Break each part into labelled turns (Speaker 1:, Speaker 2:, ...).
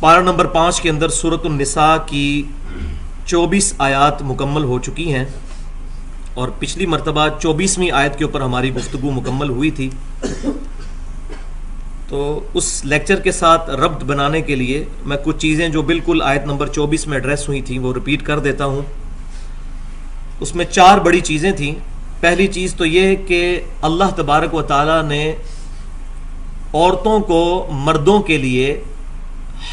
Speaker 1: پارہ نمبر 5 کے اندر سورۃ النساء کی 24 آیات مکمل ہو چکی ہیں، اور پچھلی مرتبہ 24ویں آیت کے اوپر ہماری گفتگو مکمل ہوئی تھی. تو اس لیکچر کے ساتھ ربط بنانے کے لیے میں کچھ چیزیں جو بالکل آیت نمبر 24 میں ایڈریس ہوئی تھیں وہ ریپیٹ کر دیتا ہوں. اس میں 4 بڑی چیزیں تھیں. پہلی چیز تو یہ کہ اللہ تبارک و تعالی نے عورتوں کو مردوں کے لیے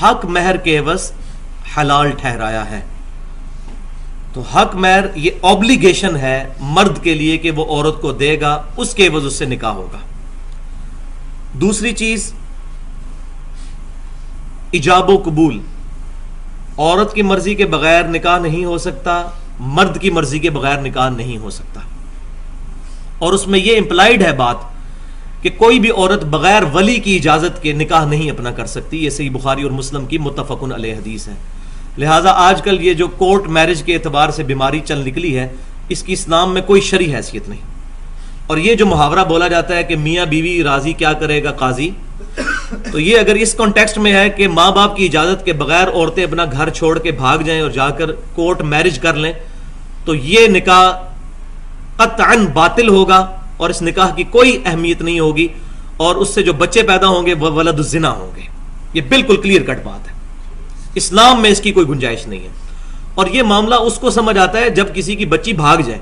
Speaker 1: حق مہر کے عوض حلال ٹھہرایا ہے. تو حق مہر یہ اوبلیگیشن ہے مرد کے لیے کہ وہ عورت کو دے گا، اس کے عوض اس سے نکاح ہوگا. دوسری چیز ایجاب و قبول، عورت کی مرضی کے بغیر نکاح نہیں ہو سکتا، مرد کی مرضی کے بغیر نکاح نہیں ہو سکتا. اور اس میں یہ امپلائیڈ ہے بات کہ کوئی بھی عورت بغیر ولی کی اجازت کے نکاح نہیں اپنا کر سکتی. یہ صحیح بخاری اور مسلم کی متفقن علیہ حدیث ہے. لہٰذا آج کل یہ جو کورٹ میرج کے اعتبار سے بیماری چل نکلی ہے، اس کی اسلام میں کوئی شرعی حیثیت نہیں. اور یہ جو محاورہ بولا جاتا ہے کہ میاں بیوی راضی کیا کرے گا قاضی، تو یہ اگر اس کانٹیکسٹ میں ہے کہ ماں باپ کی اجازت کے بغیر عورتیں اپنا گھر چھوڑ کے بھاگ جائیں اور جا کر کورٹ میرج کر لیں، تو یہ نکاح قطعاً باطل ہوگا اور اس نکاح کی کوئی اہمیت نہیں ہوگی، اور اس سے جو بچے پیدا ہوں گے وہ ولد الزنا ہوں گے. یہ بالکل کلیئر کٹ بات ہے. اسلام میں اس کی کوئی گنجائش نہیں ہے. اور یہ معاملہ اس کو سمجھ آتا ہے جب کسی کی بچی بھاگ جائے.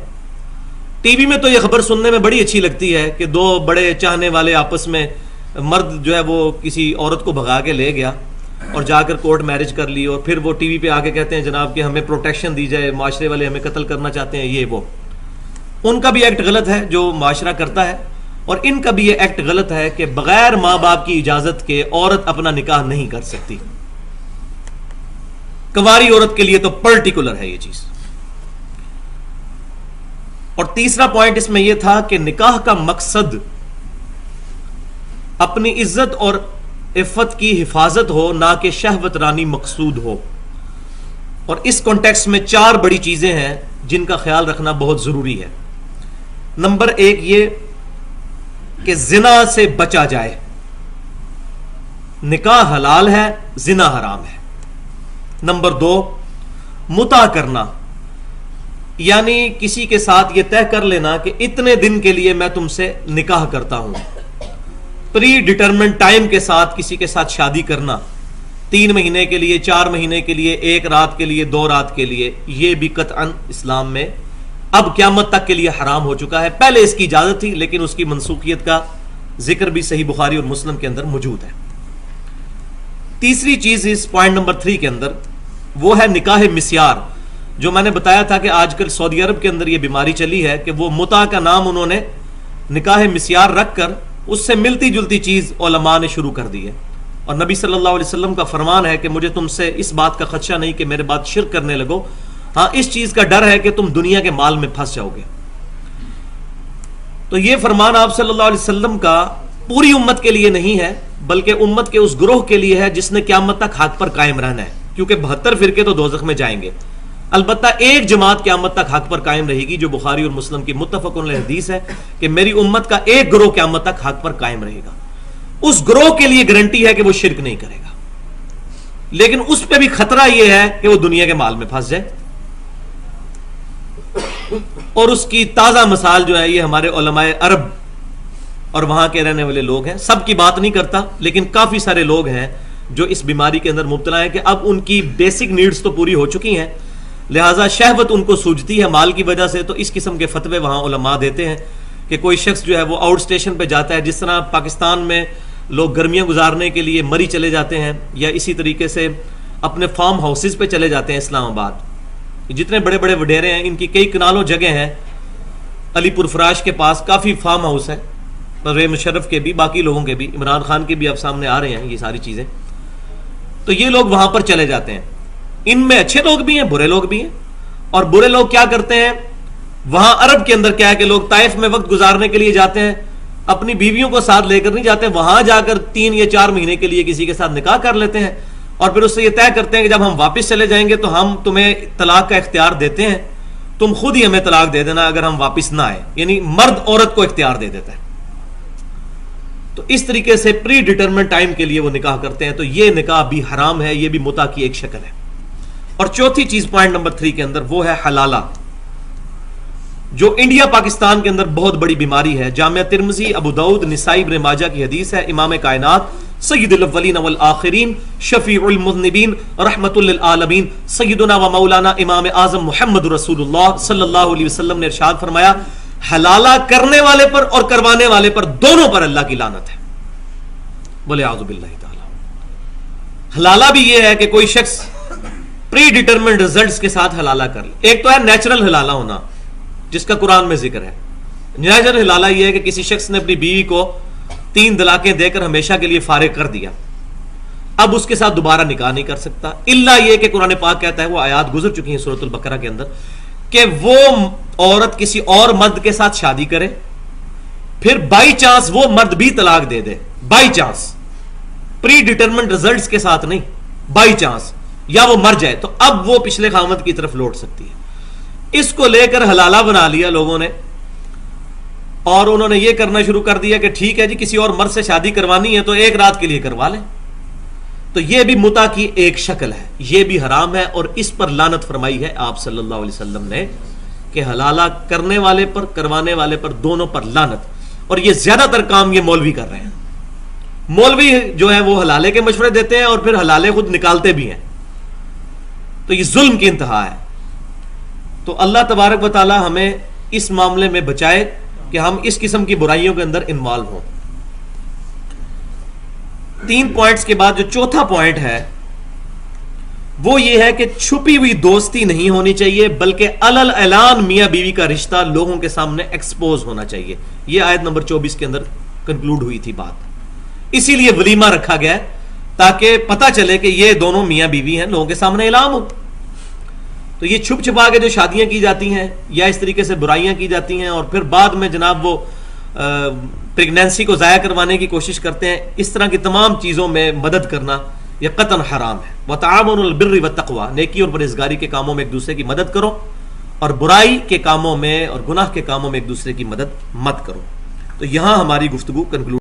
Speaker 1: ٹی وی میں تو یہ خبر سننے میں بڑی اچھی لگتی ہے کہ 2 بڑے چاہنے والے آپس میں، مرد جو ہے وہ کسی عورت کو بھگا کے لے گیا اور جا کر کورٹ میرج کر لی، اور پھر وہ ٹی وی پہ آ کے کہتے ہیں جناب کہ ہمیں پروٹیکشن دی جائے، معاشرے والے ہمیں قتل کرنا چاہتے ہیں. یہ وہ ان کا بھی ایکٹ غلط ہے جو معاشرہ کرتا ہے، اور ان کا بھی یہ ایکٹ غلط ہے کہ بغیر ماں باپ کی اجازت کے عورت اپنا نکاح نہیں کر سکتی. کنواری عورت کے لیے تو پرٹیکولر ہے یہ چیز. اور تیسرا پوائنٹ اس میں یہ تھا کہ نکاح کا مقصد اپنی عزت اور عفت کی حفاظت ہو، نہ کہ شہوت رانی مقصود ہو. اور اس کانٹیکسٹ میں 4 بڑی چیزیں ہیں جن کا خیال رکھنا بہت ضروری ہے. نمبر 1 یہ کہ زنا سے بچا جائے. نکاح حلال ہے، زنا حرام ہے. نمبر 2 متع کرنا، یعنی کسی کے ساتھ یہ طے کر لینا کہ اتنے دن کے لیے میں تم سے نکاح کرتا ہوں. پری ڈیٹرمنٹ ٹائم کے ساتھ کسی کے ساتھ شادی کرنا، 3 مہینے کے لیے، 4 مہینے کے لیے، 1 رات کے لیے، 2 رات کے لیے، یہ بھی قطعاً اسلام میں اب قیامت تک کے لیے حرام ہو چکا ہے. پہلے اس کی اجازت تھی لیکن اس کی منسوخیت کا ذکر بھی صحیح بخاری اور مسلم کے اندر موجود ہے. تیسری چیز اس پوائنٹ نمبر 3 کے اندر وہ ہے نکاح مسیار، جو میں نے بتایا تھا کہ آج کل سعودی عرب کے اندر یہ بیماری چلی ہے کہ وہ متع کا نام انہوں نے نکاح مسیار رکھ کر اس سے ملتی جلتی چیز علماء نے شروع کر دی ہے. اور نبی صلی اللہ علیہ وسلم کا فرمان ہے کہ مجھے تم سے اس بات کا خدشہ نہیں کہ میرے بعد شرک کرنے لگو، ہاں اس چیز کا ڈر ہے کہ تم دنیا کے مال میں پھنس جاؤ گے. تو یہ فرمان آپ صلی اللہ علیہ وسلم کا پوری امت کے لیے نہیں ہے، بلکہ امت کے اس گروہ کے لیے ہے جس نے قیامت تک حق پر قائم رہنا ہے، کیونکہ 72 فرقے تو دوزخ میں جائیں گے. البتہ ایک جماعت قیامت تک حق پر قائم رہے گی، جو بخاری اور مسلم کی متفق علیہ حدیث ہے کہ میری امت کا ایک گروہ قیامت تک حق پر قائم رہے گا. اس گروہ کے لیے گارنٹی ہے کہ وہ شرک نہیں کرے گا، لیکن اس پہ بھی خطرہ یہ ہے کہ وہ دنیا کے مال میں پھنس جائے. اور اس کی تازہ مثال جو ہے یہ ہمارے علماء عرب اور وہاں کے رہنے والے لوگ ہیں. سب کی بات نہیں کرتا لیکن کافی سارے لوگ ہیں جو اس بیماری کے اندر مبتلا ہیں کہ اب ان کی بیسک نیڈز تو پوری ہو چکی ہیں، لہٰذا شہوت ان کو سوجتی ہے مال کی وجہ سے. تو اس قسم کے فتوے وہاں علماء دیتے ہیں کہ کوئی شخص جو ہے وہ آؤٹ اسٹیشن پہ جاتا ہے، جس طرح پاکستان میں لوگ گرمیاں گزارنے کے لیے مری چلے جاتے ہیں، یا اسی طریقے سے اپنے فارم ہاؤسز پہ چلے جاتے ہیں. اسلام آباد جتنے بڑے بڑے وڈیرے ہیں، ان کی کئی کنالوں جگہ ہیں. علی پور فراش کے پاس کافی فارم ہاؤس ہیں، پرویز مشرف کے بھی، باقی لوگوں کے بھی، عمران خان کے بھی اب سامنے آ رہے ہیں یہ ساری چیزیں. تو یہ لوگ وہاں پر چلے جاتے ہیں. ان میں اچھے لوگ بھی ہیں، برے لوگ بھی ہیں. اور برے لوگ کیا کرتے ہیں، وہاں عرب کے اندر کیا ہے کہ لوگ طائف میں وقت گزارنے کے لیے جاتے ہیں، اپنی بیویوں کو ساتھ لے کر نہیں جاتے، وہاں جا کر 3 یا 4 مہینے کے لیے کسی کے ساتھ نکاح کر لیتے ہیں، اور پھر اس سے یہ طے کرتے ہیں کہ جب ہم واپس چلے جائیں گے تو ہم تمہیں طلاق کا اختیار دیتے ہیں، تم خود ہی ہمیں طلاق دے دینا اگر ہم واپس نہ آئے. یعنی مرد عورت کو اختیار دے دیتا ہے. تو اس طریقے سے پری ڈیٹرمنٹ ٹائم کے لیے وہ نکاح کرتے ہیں، تو یہ نکاح بھی حرام ہے، یہ بھی متع کی ایک شکل ہے۔ اور چوتھی چیز پوائنٹ نمبر 3 کے اندر وہ ہے حلالہ، جو انڈیا پاکستان کے اندر بہت بڑی بیماری ہے۔ جامعہ ترمذی، ابو داؤد، نسائی، ابن ماجہ کی حدیث ہے، امام کائنات سید الاولین والآخرین شفیع المذنبین رحمت للعالمین سیدنا و مولانا امام اعظم محمد رسول اللہ صلی اللہ علیہ وسلم نے ارشاد فرمایا، حلالہ کرنے والے پر اور کروانے والے پر دونوں پر اللہ کی لعنت ہے۔ بولے اعوذ باللہ تعالی۔ حلالہ بھی یہ ہے کہ کوئی شخص پری ڈیٹرمنٹ ریزلٹس کے ساتھ حلالہ کر لے۔ ایک تو ہے نیچرل حلالہ ہونا، جس کا قرآن میں ذکر ہے۔ نیچرل حلالہ یہ ہے کہ کسی شخص نے اپنی بیوی کو 3 طلاقیں دے کر ہمیشہ کے لیے فارغ کر دیا، اب اس کے ساتھ دوبارہ نکاح نہیں کر سکتا، الا یہ کہ قرآن پاک کہتا ہے، وہ آیات گزر چکی ہیں سورۃ البقرہ کے اندر، کہ وہ عورت کسی اور مرد کے ساتھ شادی کرے، پھر بائی چانس وہ مرد بھی طلاق دے دے، by chance, predetermined results کے ساتھ نہیں، بائی چانس، یا وہ مر جائے، تو اب وہ پچھلے خاوند کی طرف لوٹ سکتی ہے۔ اس کو لے کر حلالہ بنا لیا لوگوں نے، اور انہوں نے یہ کرنا شروع کر دیا کہ ٹھیک ہے جی، کسی اور مرد سے شادی کروانی ہے تو ایک رات کے لیے کروا لیں۔ تو یہ بھی متع کی ایک شکل ہے، یہ بھی حرام ہے، اور اس پر لعنت فرمائی ہے آپ صلی اللہ علیہ وسلم نے کہ حلالہ کرنے والے پر کروانے والے پر دونوں پر لعنت۔ اور یہ زیادہ تر کام یہ مولوی کر رہے ہیں۔ مولوی جو ہے وہ حلالے کے مشورے دیتے ہیں اور پھر حلالے خود نکالتے بھی ہیں، تو یہ ظلم کی انتہا ہے۔ تو اللہ تبارک و تعالی ہمیں اس معاملے میں بچائے کہ ہم اس قسم کی برائیوں کے اندر انوالو ہوں۔ 3 پوائنٹس کے بعد جو چوتھا پوائنٹ ہے وہ یہ ہے کہ چھپی ہوئی دوستی نہیں ہونی چاہیے، بلکہ علل اعلان میاں بیوی کا رشتہ لوگوں کے سامنے ایکسپوز ہونا چاہیے۔ یہ آیت نمبر 24 کے اندر کنکلوڈ ہوئی تھی بات، اسی لیے ولیمہ رکھا گیا ہے تاکہ پتہ چلے کہ یہ دونوں میاں بیوی ہیں، لوگوں کے سامنے اعلان ہو۔ تو یہ چھپ چھپا کے جو شادیاں کی جاتی ہیں یا اس طریقے سے برائیاں کی جاتی ہیں اور پھر بعد میں جناب وہ پریگنینسی کو ضائع کروانے کی کوشش کرتے ہیں، اس طرح کی تمام چیزوں میں مدد کرنا یہ قطعاً حرام ہے۔ وَتَعَاوَنُوا عَلَى الْبِرِّ وَالتَّقْوَىٰ، نیکی اور پرہیزگاری کے کاموں میں ایک دوسرے کی مدد کرو، اور برائی کے کاموں میں اور گناہ کے کاموں میں ایک دوسرے کی مدد مت کرو۔ تو یہاں ہماری گفتگو کنکلوڈ